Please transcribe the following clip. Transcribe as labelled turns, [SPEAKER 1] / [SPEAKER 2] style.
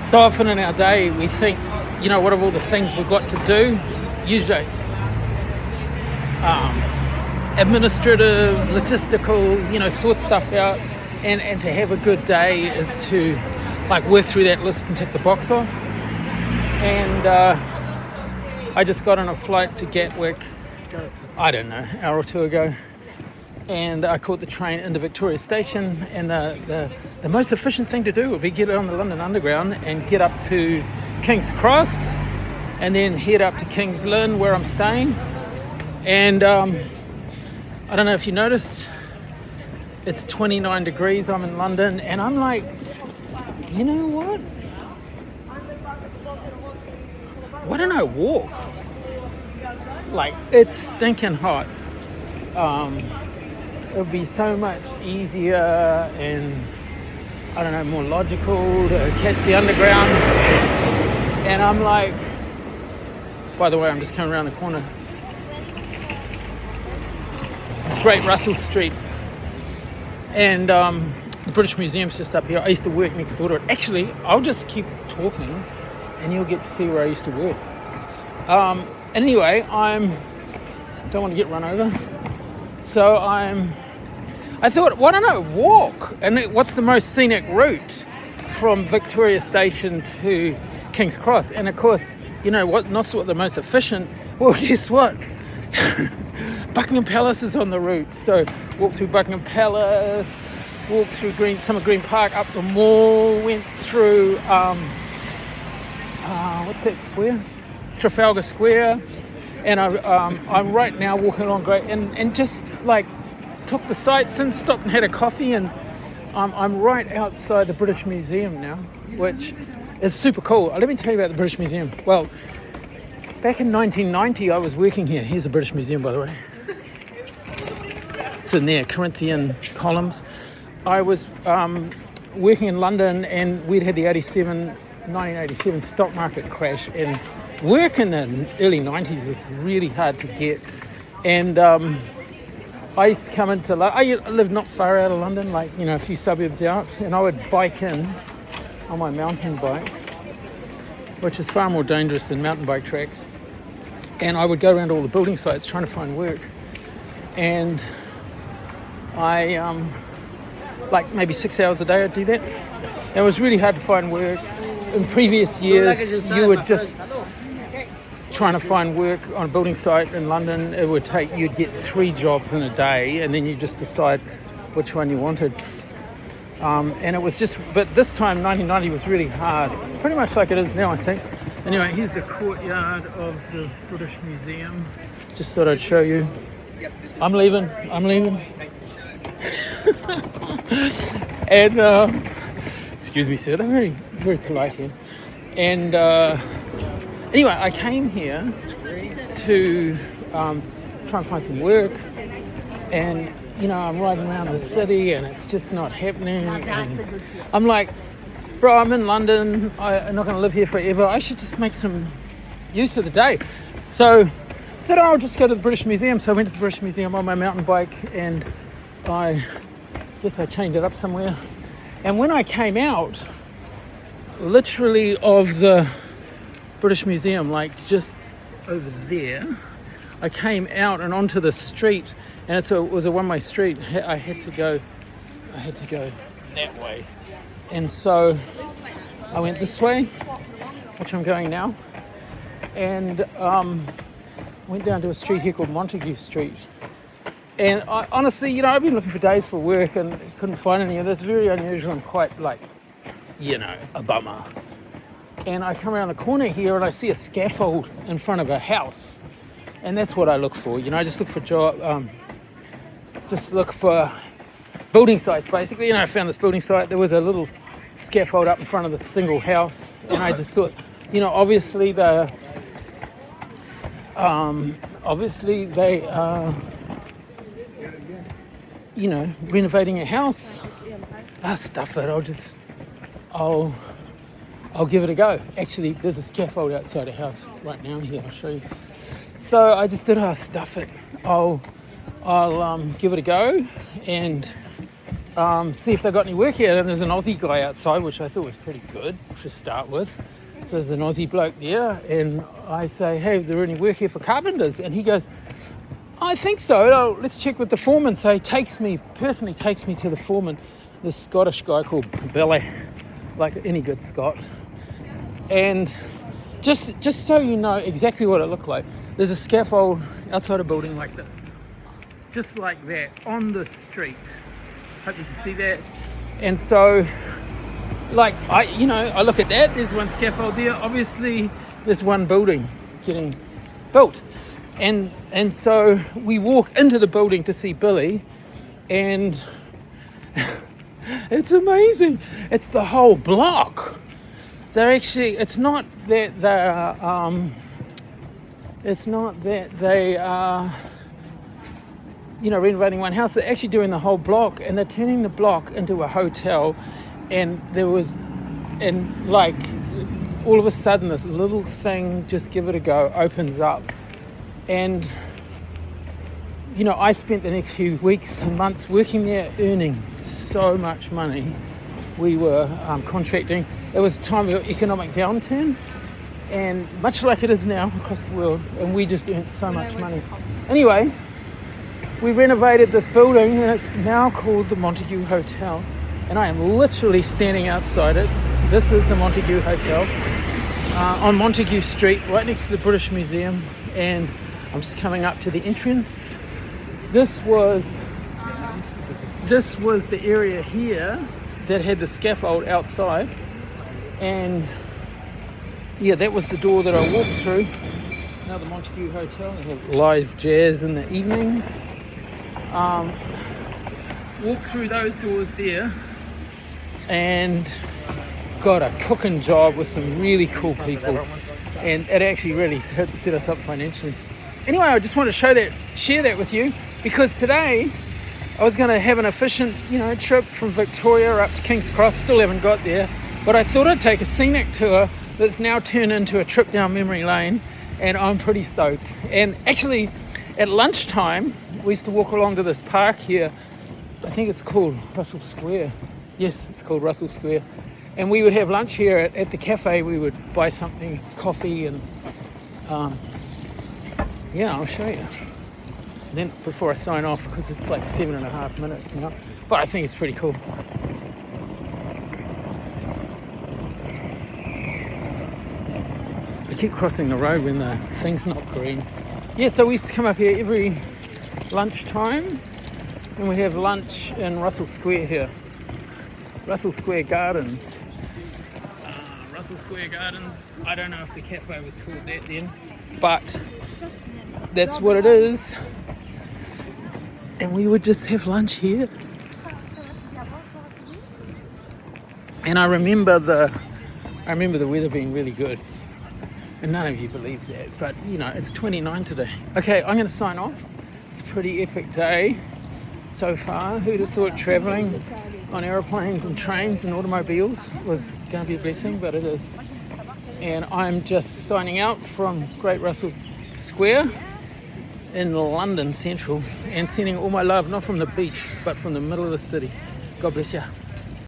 [SPEAKER 1] So often in our day, we think, what of all the things we've got to do, usually administrative, logistical, sort stuff out. And to have a good day is to work through that list and tick the box off. And I just got on a flight to Gatwick, I don't know, an hour or two ago. And I caught the train into Victoria Station, and the most efficient thing to do would be get on the London Underground and get up to King's Cross and then head up to King's Lynn where I'm staying. And I don't know if you noticed, it's 29 degrees, I'm in London, and I'm like, you know what? Why don't I walk? It's stinking hot. It would be so much easier and, I don't know, more logical to catch the underground. And I'm like, by the way, I'm just coming around the corner. This is Great Russell Street. And the British Museum's just up here. I used to work next door to it. Actually, I'll just keep talking and you'll get to see where I used to work. Anyway, don't want to get run over. So I thought, why don't I walk? And what's the most scenic route from Victoria Station to King's Cross? And of course, not the most efficient. Well, guess what? Buckingham Palace is on the route. So walk through Buckingham Palace, walk through Summer Green Park, up the mall, went through, what's that square? Trafalgar Square. And I'm right now walking along Great, and just took the sights and stopped and had a coffee, and I'm right outside the British Museum now, which is super cool. Let me tell you about the British Museum. Well, back in 1990, I was working here. Here's the British Museum, by the way. It's in there, Corinthian columns. I was working in London, and we'd had the 1987 stock market crash, and work in the early 90s was really hard to get. And I used to come into London. I lived not far out of London, a few suburbs out, and I would bike in on my mountain bike, which is far more dangerous than mountain bike tracks. And I would go around all the building sites trying to find work. And I, maybe 6 hours a day I'd do that. And it was really hard to find work. In previous years, you would just trying to find work on a building site in London, you'd get 3 jobs in a day, and then you just decide which one you wanted. And it was but this time, 1990 was really hard, pretty much like it is now, I think. Anyway, here's the courtyard of the British Museum. Just thought I'd show you. I'm leaving. And, excuse me, sir, they're very, very polite here. And, anyway, I came here to try and find some work, and I'm riding around the city and it's just not happening, and I'm like, bro, I'm in London, I'm not going to live here forever, I should just make some use of the day. So I said, I'll just go to the British Museum. So I went to the British Museum on my mountain bike, and I guess I chained it up somewhere, and when I came out literally of the British Museum, just over there, I came out and onto the street, and it was a one-way street. I had to go that way, and so I went this way, which I'm going now, and went down to a street here called Montague Street. And I, honestly, I've been looking for days for work and couldn't find any, and that's very unusual and quite a bummer. And I come around the corner here and I see a scaffold in front of a house. And that's what I look for. I just look for look for building sites, basically. I found this building site. There was a little scaffold up in front of the single house. And I just thought, obviously they are, renovating a house. Stuff it. I'll give it a go. Actually, there's a scaffold outside a house right now here. I'll show you. So I just thought, stuff it. I'll give it a go, and see if they got any work here. And there's an Aussie guy outside, which I thought was pretty good to start with. So there's an Aussie bloke there, and I say, hey, is there any work here for carpenters? And he goes, I think so. Oh, let's check with the foreman. So he personally takes me to the foreman, this Scottish guy called Billy, like any good Scot. And just so you know exactly what it looked like, there's a scaffold outside a building like this, just like that, on the street. Hope you can see that. And so, like, I look at that, there's one scaffold there. Obviously, there's one building getting built. And so we walk into the building to see Billy, and it's amazing. It's the whole block. It's not that they are, renovating one house. They're actually doing the whole block, and they're turning the block into a hotel. And all of a sudden, this little thing, just give it a go, opens up. And, I spent the next few weeks and months working there, earning so much money. We were contracting. It was a time of economic downturn, and much like it is now across the world, and we just earned so much money. Anyway, we renovated this building, and it's now called the Montague Hotel, and I am literally standing outside it. This is the Montague Hotel on Montague Street, right next to the British Museum, and I'm just coming up to the entrance. This was the area here that had the scaffold outside, and that was the door that I walked through. Now the Montague Hotel, they have live jazz in the evenings. Walked through those doors there and got a cooking job with some really cool people, and it actually really set us up financially. Anyway, I just want to share that with you, because today I was going to have an efficient, trip from Victoria up to King's Cross. Still haven't got there, but I thought I'd take a scenic tour that's now turned into a trip down memory lane, and I'm pretty stoked. And actually, at lunchtime, we used to walk along to this park here. I think it's called Russell Square. Yes, it's called Russell Square. And we would have lunch here at the cafe. We would buy something, coffee, and I'll show you. Then before I sign off, because it's like 7.5 minutes now, but I think it's pretty cool. I keep crossing the road when the thing's not green. So we used to come up here every lunchtime, and we have lunch in Russell Square here. Russell Square Gardens. Russell Square Gardens. I don't know if the cafe was called that then, but that's what it is. And we would just have lunch here. And I remember the weather being really good. And none of you believe that, but it's 29 today. Okay, I'm going to sign off. It's a pretty epic day so far. Who'd have thought travelling on aeroplanes and trains and automobiles was going to be a blessing, but it is. And I'm just signing out from Great Russell Square in London Central, and sending all my love, not from the beach, but from the middle of the city. God bless you.